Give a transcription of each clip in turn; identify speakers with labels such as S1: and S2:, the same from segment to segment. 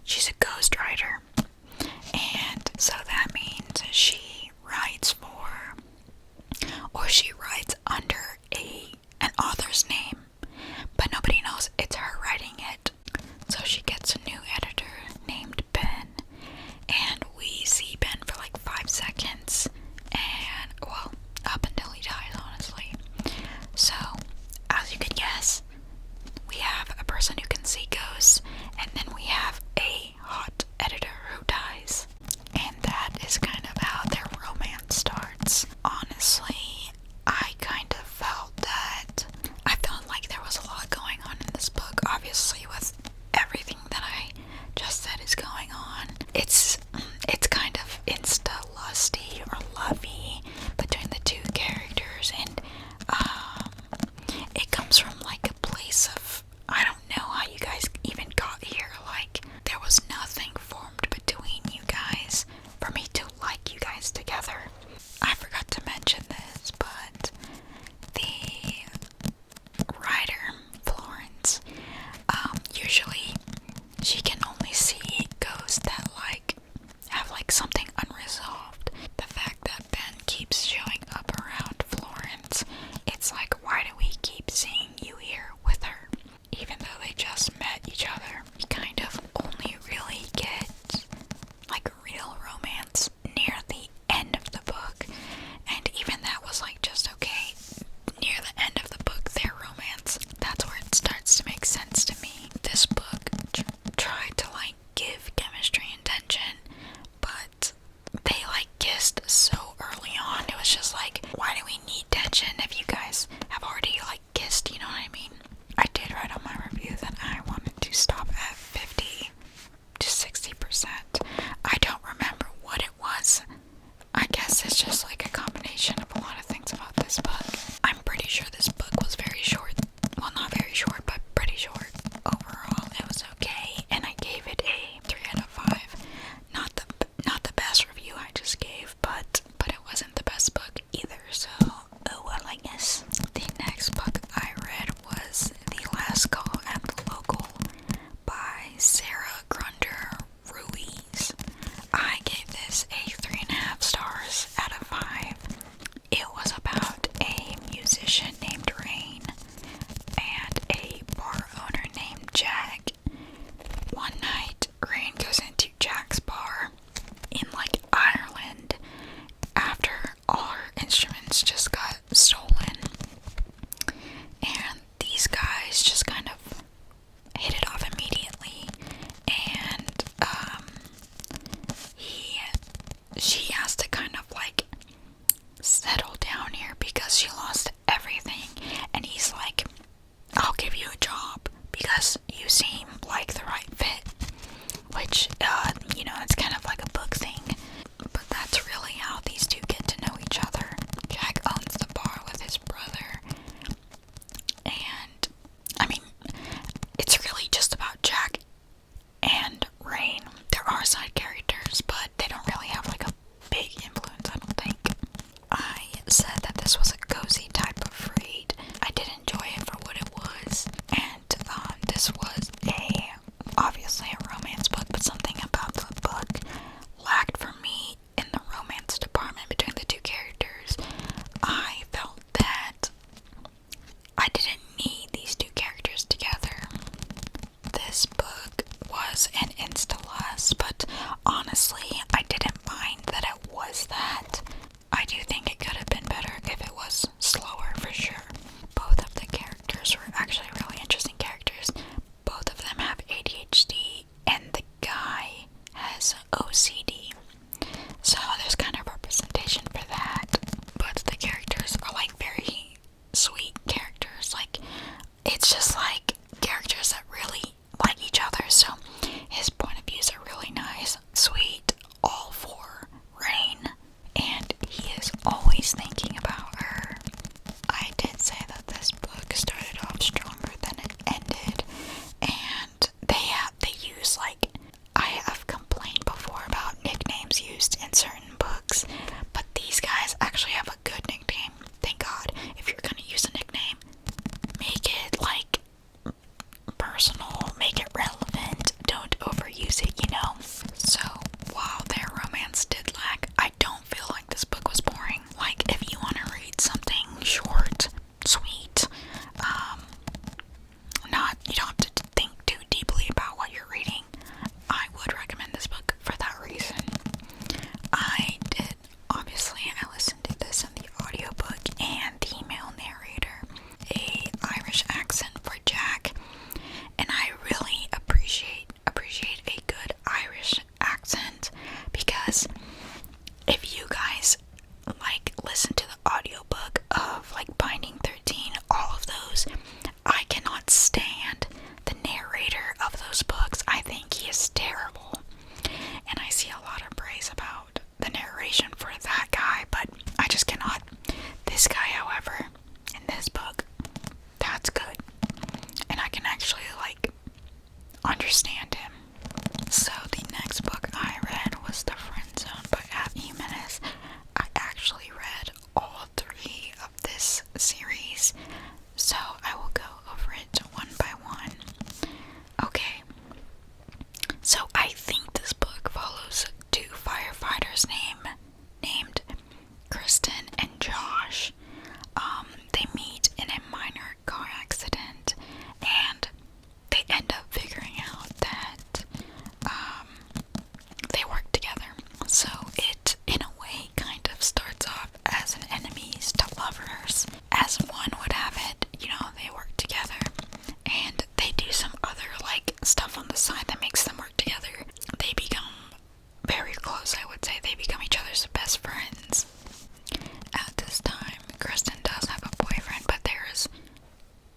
S1: she's a ghostwriter. And so that means she writes for, or she writes under an author's name, but nobody knows it's her writing it. So she gets a new editor named Ben, and we see Ben for like 5 seconds, and well, up until he dies, honestly. So, as you could guess, we have a person who can see ghosts, and then we have a hot So I think this book follows two firefighters named Kristen and Josh. They meet in a minor car accident, and they end up figuring out that they work together. So it, in a way, kind of starts off as an enemies to lovers. As one would have it, they work together, and they do some other, stuff on the side that makes them work together. They become very close, I would say. They become each other's best friends. At this time, Kristen does have a boyfriend, but there is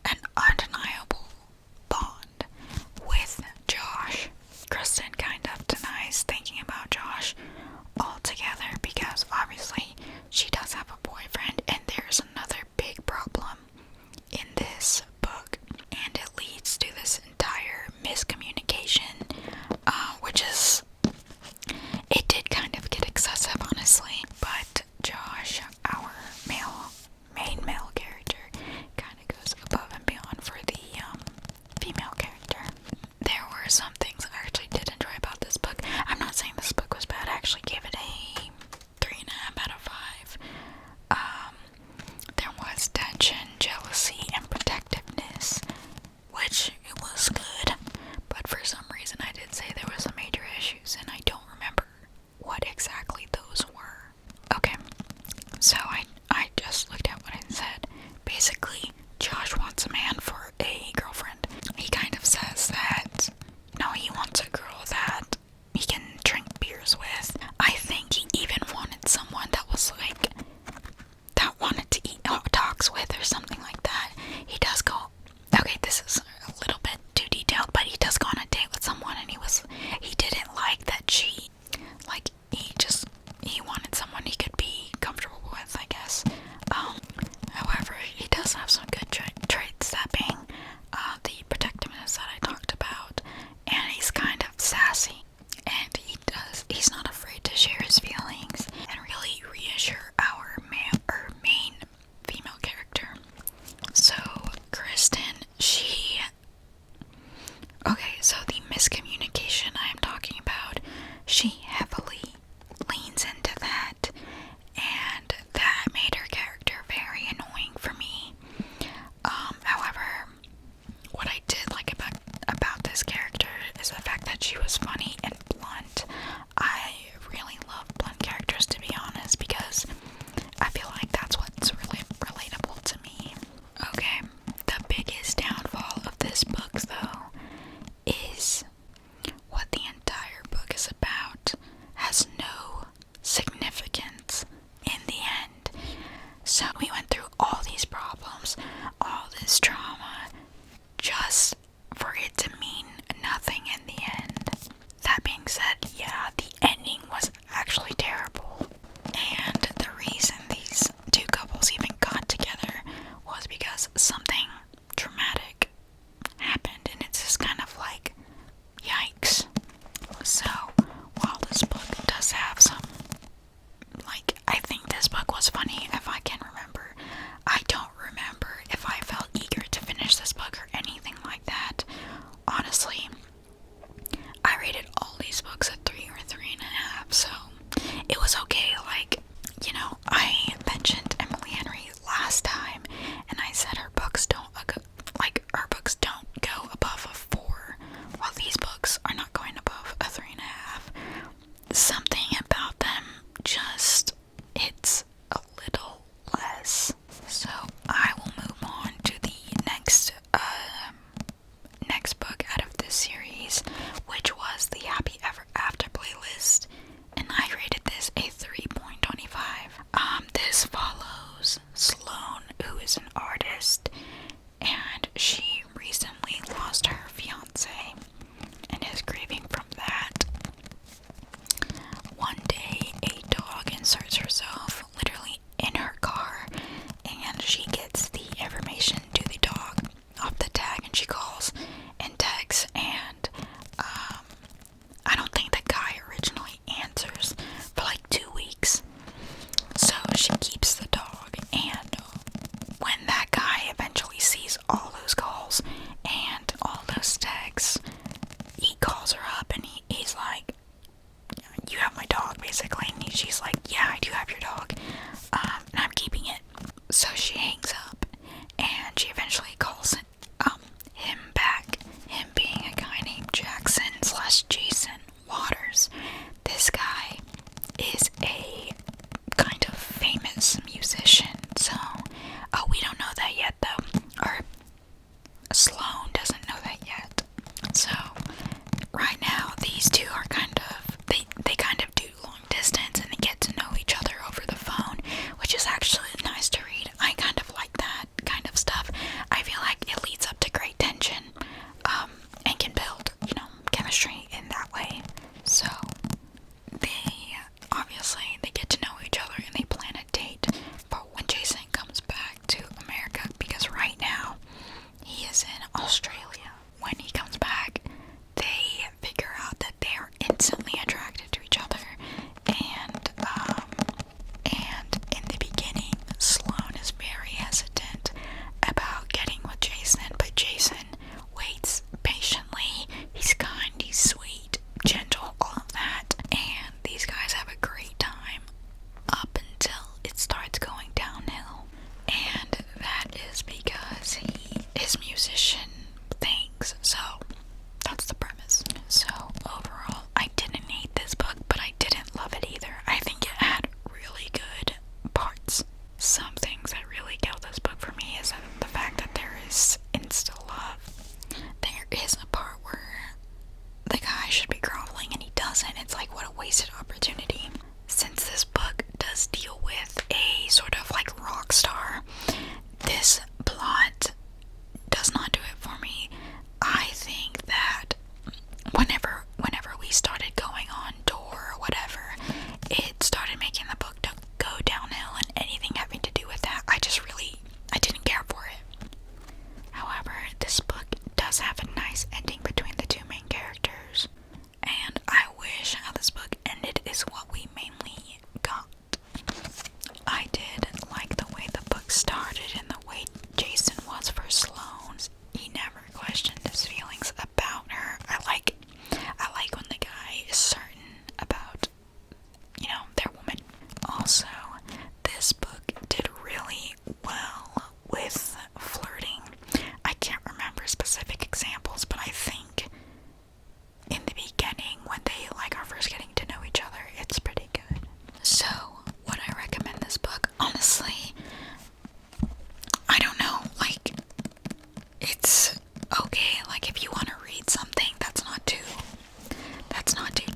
S1: an undeniable bond with Josh. Kristen kind of denies thinking about Josh altogether because obviously she does have a boyfriend, and there's another big problem in this book, and it leads to this entire miscommunication, which is, it did kind of get excessive, honestly, but Josh, our main male character, kind of goes above and beyond for the female character. There were some things I actually did enjoy about this book. I'm not saying this book was bad. I actually gave it a 3.5 out of 5. There was tension, jealousy, and protectiveness, which it was good, but for some reason I did say there was some major issues, and I don't remember what exactly those were. Okay, so I just looked at what I said. Basically, Josh wants a man for a girlfriend. He kind of says that, he wants a girl that he can drink beers with. I think he even wanted someone that was that wanted to eat hot dogs with or something like that. He does go, okay, this is a little bit too detailed, but he does go on a date with someone, and he didn't like that she, he wanted someone he could be comfortable with, I guess. However, he does have some good traits, that being the protectiveness that I talked about, and he's kind of sassy, and he's not afraid to share his feelings and really reassure our main female character. So, Kristen, so the miscommunication I am talking about, she heavily leans into that, and that made her character very annoying for me. However, what I did like about this character is the fact that she was funny and blunt. I Sloane doesn't know that yet. So right now these two are they kind of do long distance and they get to know each other over the phone, which is actually nice to read. I kind of like that kind of stuff. I feel like it leads up to great tension, and can build, chemistry in that way. So they obviously they get to know each other and they plan a date. But when Jason comes back to America, because right now he is in Australia, when he comes back, they figure out that they are instantly attracted to each other, and in the beginning, Sloane is very hesitant about getting with Jason, but Jason waits patiently. He's kind, he's sweet, gentle, all of that, and these guys have a great time up until it starts going downhill, and that is because he is musician things. So that's the premise. So overall, I didn't hate this book, but I didn't love it either. I think it had really good parts. Some things that really kill this book for me is the fact that there is insta love. There is a part where the guy should be groveling and he doesn't. It's like, what a wasted opportunity. Since this book does deal with a sort of like rock star, this plot does not do it for me. I think that whenever we started going on tour or whatever, it started making the book go downhill, and anything having to do with that, I didn't care for it. However, this book does have a nice ending between the two main characters, and I wish how this book ended is what we mainly got. I did like the way the book started and the way Jason was for Sloane. He never questioned his feelings about her. I like when the guy is certain about, their woman. Also, this book did really well with flirting. I can't remember specific examples, but I think in the beginning, when they are first getting to know each other, it's pretty good. So, would I recommend this book? Honestly, I don't know. It's okay. If you want to read something that's not too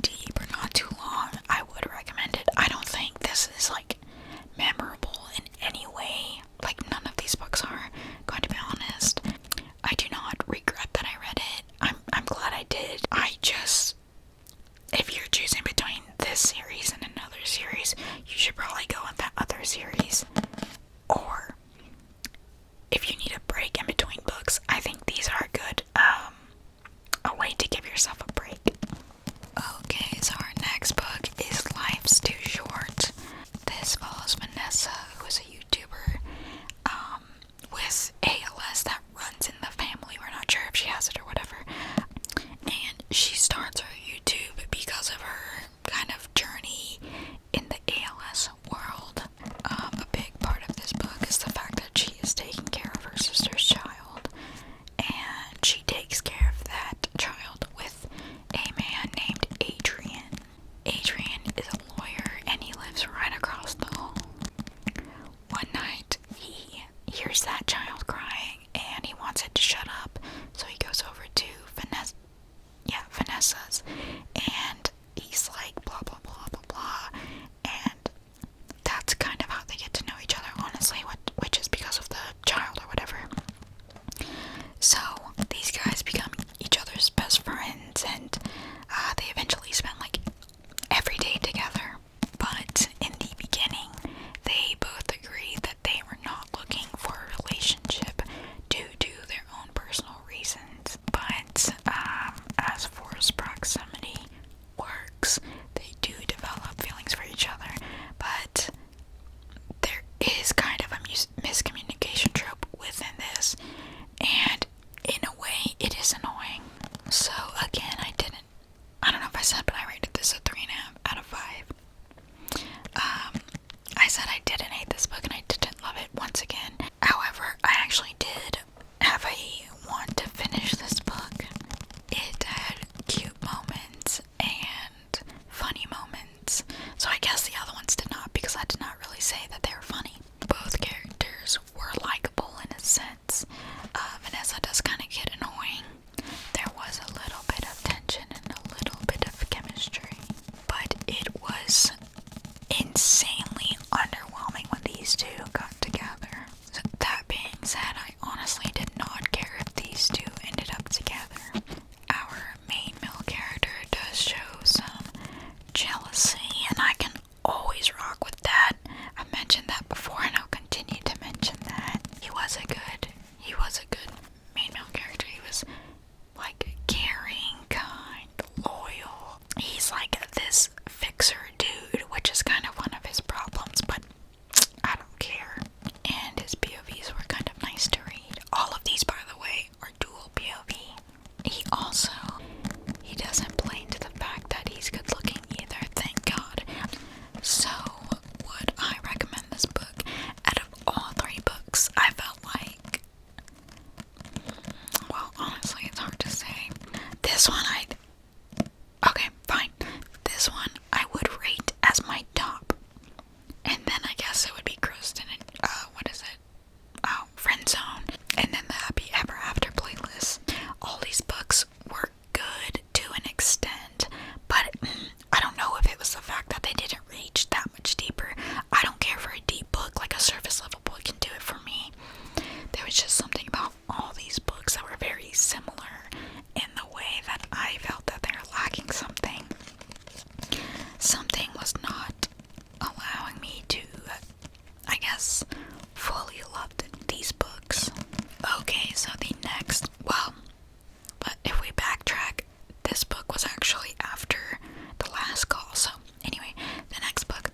S1: deep or not too long, I would recommend it. I don't think this is memorable in any way. None of these books are, going to be honest. I do not regret that I read it. I'm glad I did. If you're choosing between this series and another series, you should probably go with that other series. Or if you need a break in between books, I think these are a way to give yourself a break. Okay, so our next book is Life's Too Short. This follows Vanessa, who is a YouTuber with ALS that runs in the family. We're not sure if she has it or whatever. And she starts her YouTube because of her kind of journey in the ALS world. A big part of this book is the fact that she is taking care of her sister's child, and she takes care of that child with a man named Adrian. Adrian is a lawyer and he lives right across the hall. One night he hears that child crying and he wants it to shut up, so he goes over to Vanessa's, and he's like blah blah blah blah blah, and that's kind of how they get to know each other, honestly, which is because of the child or whatever. So these guys become each other's best friends, and they eventually spend every day together. But in the beginning, they both agreed that they were not looking for a relationship due to their own personal reasons. But as forced proximity works, they do develop feelings for each other. But there is kind of a miscommunication trope within this, and in a way, it is annoying. So again, I don't know if I said, but I rated this a 3.5 out of 5. I said I didn't hate this book and I didn't love it once again. However, I actually did have a want to finish this book. It had cute moments and funny moments. So I guess the other ones did not, because I did not really say that they were funny. Both characters were likable in a sense. Vanessa does kind of fact that they didn't reach that much deeper. I don't care for a deep book, like a surface level book can do it for me. There was just something about all these books that were very similar in the way that I felt that they were lacking something. Something was not allowing me to, I guess, fully love these books. Okay, so the next, well, but if we backtrack, this book was actually after The Last Call. So anyway, the next book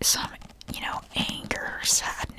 S1: some, anger or sadness